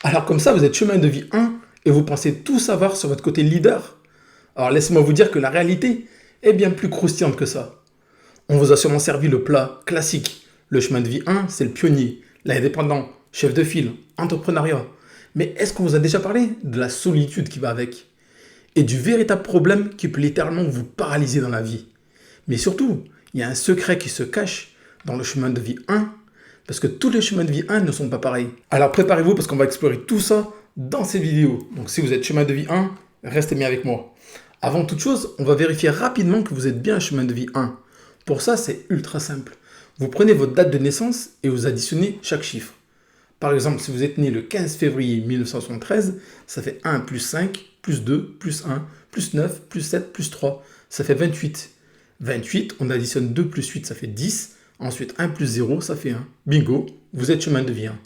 Alors comme ça, vous êtes chemin de vie 1 et vous pensez tout savoir sur votre côté leader. Alors laissez-moi vous dire que la réalité est bien plus croustillante que ça. On vous a sûrement servi le plat classique. Le chemin de vie 1, c'est le pionnier, l'indépendant, chef de file, entrepreneuriat. Mais est-ce qu'on vous a déjà parlé de la solitude qui va avec? Et du véritable problème qui peut littéralement vous paralyser dans la vie? Mais surtout, il y a un secret qui se cache dans le chemin de vie 1, parce que tous les chemins de vie 1 ne sont pas pareils. Alors préparez-vous parce qu'on va explorer tout ça dans ces vidéos. Donc si vous êtes chemin de vie 1, restez bien avec moi. Avant toute chose, on va vérifier rapidement que vous êtes bien chemin de vie 1. Pour ça, c'est ultra simple. Vous prenez votre date de naissance et vous additionnez chaque chiffre. Par exemple, si vous êtes né le 15 février 1973, ça fait 1 plus 5, plus 2, plus 1, plus 9, plus 7, plus 3. Ça fait 28. 28, on additionne 2 plus 8, ça fait 10. Ensuite, 1 plus 0, ça fait 1. Bingo, vous êtes chemin de vie 1.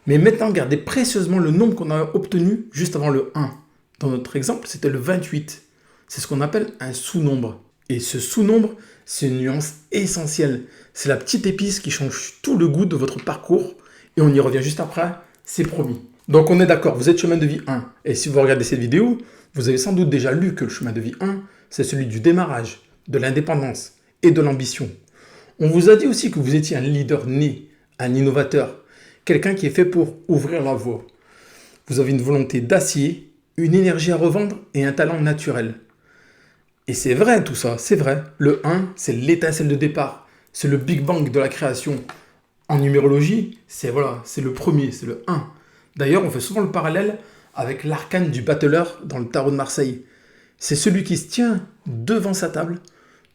Mais maintenant, gardez précieusement le nombre qu'on a obtenu juste avant le 1. Dans notre exemple, c'était le 28. C'est ce qu'on appelle un sous-nombre. Et ce sous-nombre, c'est une nuance essentielle. C'est la petite épice qui change tout le goût de votre parcours. Et on y revient juste après, c'est promis. Donc on est d'accord, vous êtes chemin de vie 1. Et si vous regardez cette vidéo, vous avez sans doute déjà lu que le chemin de vie 1, c'est celui du démarrage, de l'indépendance et de l'ambition. On vous a dit aussi que vous étiez un leader né, un innovateur, quelqu'un qui est fait pour ouvrir la voie. Vous avez une volonté d'acier, une énergie à revendre et un talent naturel. Et c'est vrai tout ça, c'est vrai. Le 1, c'est l'étincelle de départ, c'est le Big Bang de la création. En numérologie, c'est le premier, c'est le 1. D'ailleurs, on fait souvent le parallèle avec l'arcane du battleur dans le tarot de Marseille. C'est celui qui se tient devant sa table,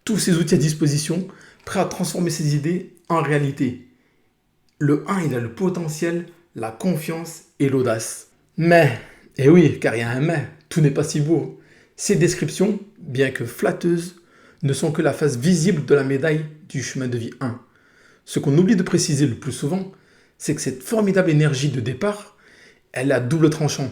tous ses outils à disposition, prêt à transformer ses idées en réalité. Le 1, il a le potentiel, la confiance et l'audace. Mais, et oui, car il y a un mais, tout n'est pas si beau. Ces descriptions, bien que flatteuses, ne sont que la face visible de la médaille du chemin de vie 1. Ce qu'on oublie de préciser le plus souvent, c'est que cette formidable énergie de départ, elle a double tranchant.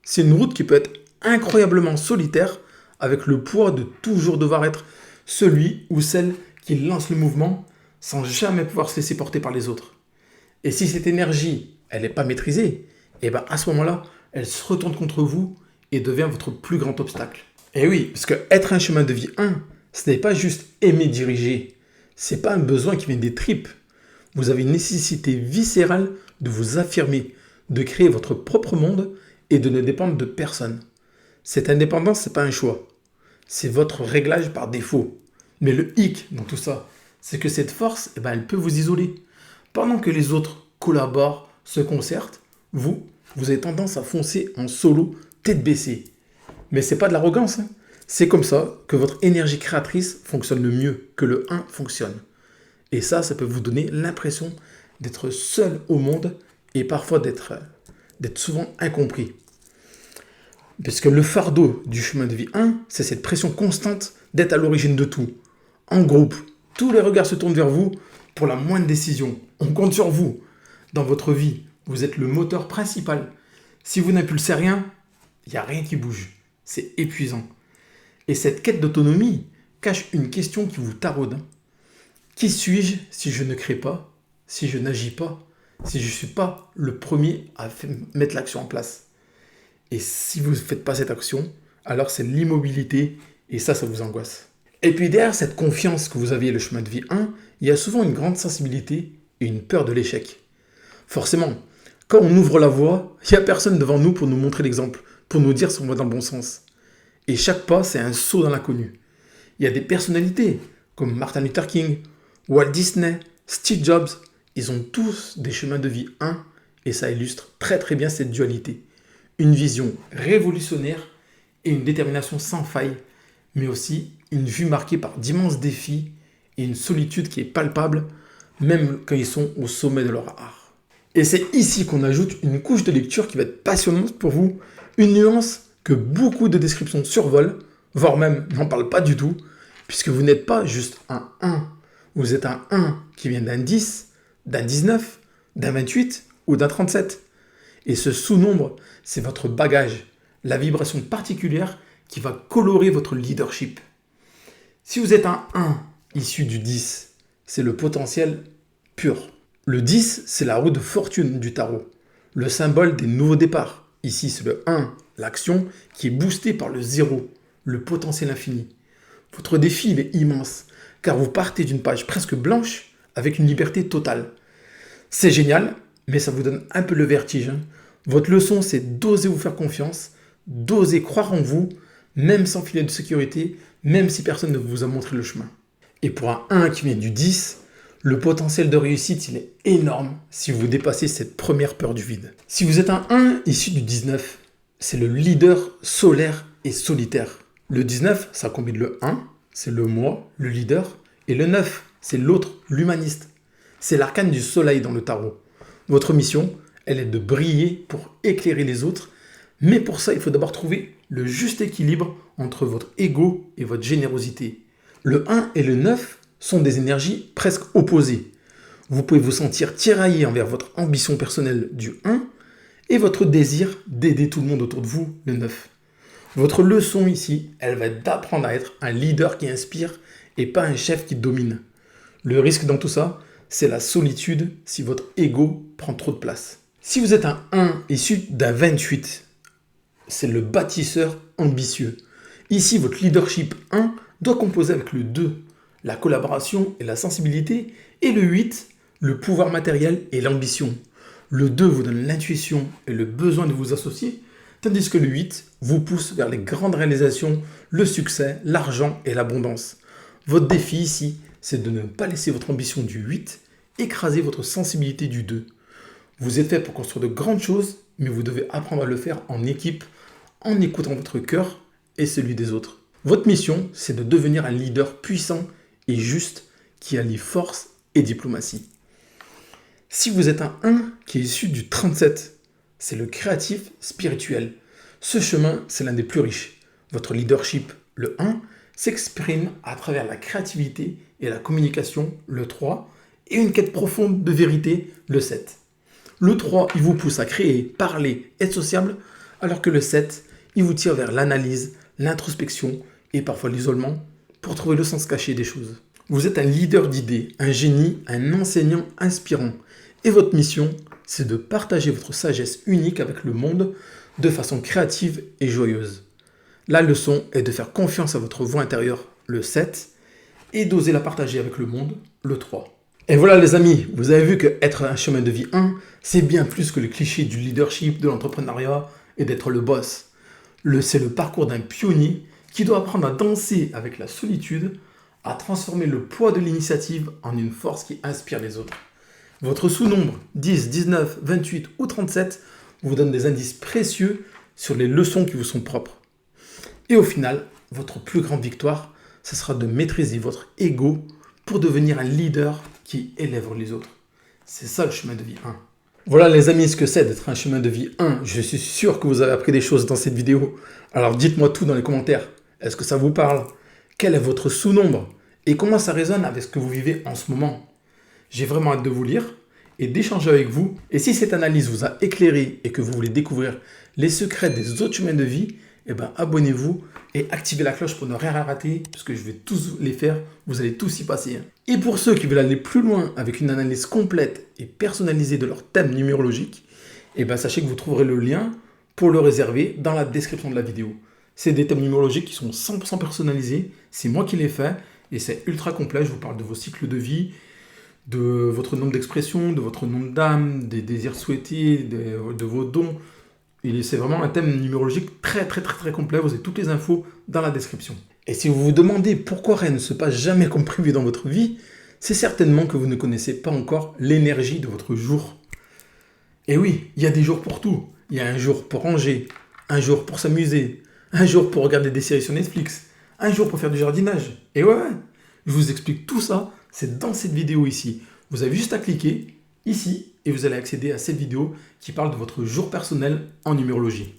C'est une route qui peut être incroyablement solitaire, avec le poids de toujours devoir être celui ou celle qui lance le mouvement sans jamais pouvoir se laisser porter par les autres. Et si cette énergie, elle n'est pas maîtrisée, et bien à ce moment-là, elle se retourne contre vous et devient votre plus grand obstacle. Et oui, parce que être un chemin de vie 1, ce n'est pas juste aimer diriger. C'est pas un besoin qui vient des tripes. Vous avez une nécessité viscérale de vous affirmer, de créer votre propre monde et de ne dépendre de personne. Cette indépendance, c'est pas un choix. C'est votre réglage par défaut. Mais le hic dans tout ça, c'est que cette force, elle peut vous isoler. Pendant que les autres collaborent, se concertent, vous avez tendance à foncer en solo, tête baissée. Mais c'est pas de l'arrogance, hein. C'est comme ça que votre énergie créatrice fonctionne le mieux, que le 1 fonctionne. Et ça peut vous donner l'impression d'être seul au monde et parfois d'être souvent incompris. Parce que le fardeau du chemin de vie 1, c'est cette pression constante d'être à l'origine de tout. En groupe, tous les regards se tournent vers vous pour la moindre décision. On compte sur vous. Dans votre vie, vous êtes le moteur principal. Si vous n'impulsez rien, il n'y a rien qui bouge. C'est épuisant. Et cette quête d'autonomie cache une question qui vous taraude. Qui suis-je si je ne crée pas, si je n'agis pas, si je ne suis pas le premier à mettre l'action en place? Et si vous ne faites pas cette action, alors c'est l'immobilité et ça vous angoisse. Et puis derrière cette confiance que vous aviez le chemin de vie 1, il y a souvent une grande sensibilité et une peur de l'échec. Forcément, quand on ouvre la voie, il n'y a personne devant nous pour nous montrer l'exemple, pour nous dire si on va dans le bon sens. Et chaque pas, c'est un saut dans l'inconnu. Il y a des personnalités comme Martin Luther King, Walt Disney, Steve Jobs. Ils ont tous des chemins de vie 1 et ça illustre très très bien cette dualité. Une vision révolutionnaire et une détermination sans faille, mais aussi une vue marquée par d'immenses défis et une solitude qui est palpable, même quand ils sont au sommet de leur art. Et c'est ici qu'on ajoute une couche de lecture qui va être passionnante pour vous, une nuance que beaucoup de descriptions survolent, voire même n'en parlent pas du tout, puisque vous n'êtes pas juste un 1, vous êtes un 1 qui vient d'un 10, d'un 19, d'un 28 ou d'un 37. Et ce sous-nombre, c'est votre bagage, la vibration particulière qui va colorer votre leadership. Si vous êtes un 1 issu du 10, c'est le potentiel pur. Le 10, c'est la roue de fortune du tarot. le symbole des nouveaux départs. Ici, c'est le 1, l'action, qui est boostée par le 0, le potentiel infini. Votre défi, il est immense, car vous partez d'une page presque blanche avec une liberté totale. C'est génial, mais ça vous donne un peu le vertige, hein. Votre leçon, c'est d'oser vous faire confiance, d'oser croire en vous, même sans filet de sécurité, même si personne ne vous a montré le chemin. Et pour un 1 qui vient du 10, le potentiel de réussite, il est énorme si vous dépassez cette première peur du vide. Si vous êtes un 1 issu du 19, c'est le leader solaire et solitaire. Le 19, ça combine le 1, c'est le moi, le leader, et le 9, c'est l'autre, l'humaniste. C'est l'arcane du soleil dans le tarot. Votre mission, elle est de briller pour éclairer les autres, mais pour ça, il faut d'abord trouver le juste équilibre entre votre ego et votre générosité. Le 1 et le 9 sont des énergies presque opposées. Vous pouvez vous sentir tiraillé envers votre ambition personnelle du 1 et votre désir d'aider tout le monde autour de vous, le 9. Votre leçon ici, elle va être d'apprendre à être un leader qui inspire et pas un chef qui domine. Le risque dans tout ça, c'est la solitude si votre ego prend trop de place. Si vous êtes un 1 issu d'un 28, c'est le bâtisseur ambitieux. Ici, votre leadership 1 doit composer avec le 2, la collaboration et la sensibilité, et le 8, le pouvoir matériel et l'ambition. Le 2 vous donne l'intuition et le besoin de vous associer, tandis que le 8 vous pousse vers les grandes réalisations, le succès, l'argent et l'abondance. Votre défi ici, c'est de ne pas laisser votre ambition du 8 écraser votre sensibilité du 2. Vous êtes fait pour construire de grandes choses, mais vous devez apprendre à le faire en équipe, en écoutant votre cœur et celui des autres. Votre mission, c'est de devenir un leader puissant et juste qui allie force et diplomatie. Si vous êtes un 1 qui est issu du 37, c'est le créatif spirituel. Ce chemin, c'est l'un des plus riches. Votre leadership, le 1, s'exprime à travers la créativité et la communication, le 3, et une quête profonde de vérité, le 7. Le 3, il vous pousse à créer, parler, être sociable, alors que le 7, il vous tire vers l'analyse, l'introspection et parfois l'isolement pour trouver le sens caché des choses. Vous êtes un leader d'idées, un génie, un enseignant inspirant. Et votre mission, c'est de partager votre sagesse unique avec le monde de façon créative et joyeuse. La leçon est de faire confiance à votre voix intérieure, le 7, et d'oser la partager avec le monde, le 3. Et voilà les amis, vous avez vu que être un chemin de vie 1, c'est bien plus que le cliché du leadership, de l'entrepreneuriat et d'être le boss. C'est le parcours d'un pionnier qui doit apprendre à danser avec la solitude, à transformer le poids de l'initiative en une force qui inspire les autres. Votre sous-nombre 10, 19, 28 ou 37 vous donne des indices précieux sur les leçons qui vous sont propres. Et au final, votre plus grande victoire, ce sera de maîtriser votre ego pour devenir un leader qui élève les autres. C'est ça le chemin de vie 1. Voilà les amis ce que c'est d'être un chemin de vie 1. Je suis sûr que vous avez appris des choses dans cette vidéo. Alors dites-moi tout dans les commentaires. Est-ce que ça vous parle? Quel est votre sous-nombre? Et comment ça résonne avec ce que vous vivez en ce moment? J'ai vraiment hâte de vous lire et d'échanger avec vous. Et si cette analyse vous a éclairé et que vous voulez découvrir les secrets des autres chemins de vie, abonnez-vous et activez la cloche pour ne rien rater, parce que je vais tous les faire, vous allez tous y passer. Et pour ceux qui veulent aller plus loin avec une analyse complète et personnalisée de leur thème numérologique, sachez que vous trouverez le lien pour le réserver dans la description de la vidéo. C'est des thèmes numérologiques qui sont 100% personnalisés, c'est moi qui les fais, et c'est ultra complet. Je vous parle de vos cycles de vie, de votre nombre d'expressions, de votre nombre d'âmes, des désirs souhaités, de vos dons. C'est vraiment un thème numérologique très complet. Vous avez toutes les infos dans la description. Et si vous vous demandez pourquoi rien ne se passe jamais comme prévu dans votre vie, c'est certainement que vous ne connaissez pas encore l'énergie de votre jour. Et oui, il y a des jours pour tout. Il y a un jour pour ranger, un jour pour s'amuser, un jour pour regarder des séries sur Netflix, un jour pour faire du jardinage. Et ouais, je vous explique tout ça, c'est dans cette vidéo ici. Vous avez juste à cliquer ici et vous allez accéder à cette vidéo qui parle de votre jour personnel en numérologie.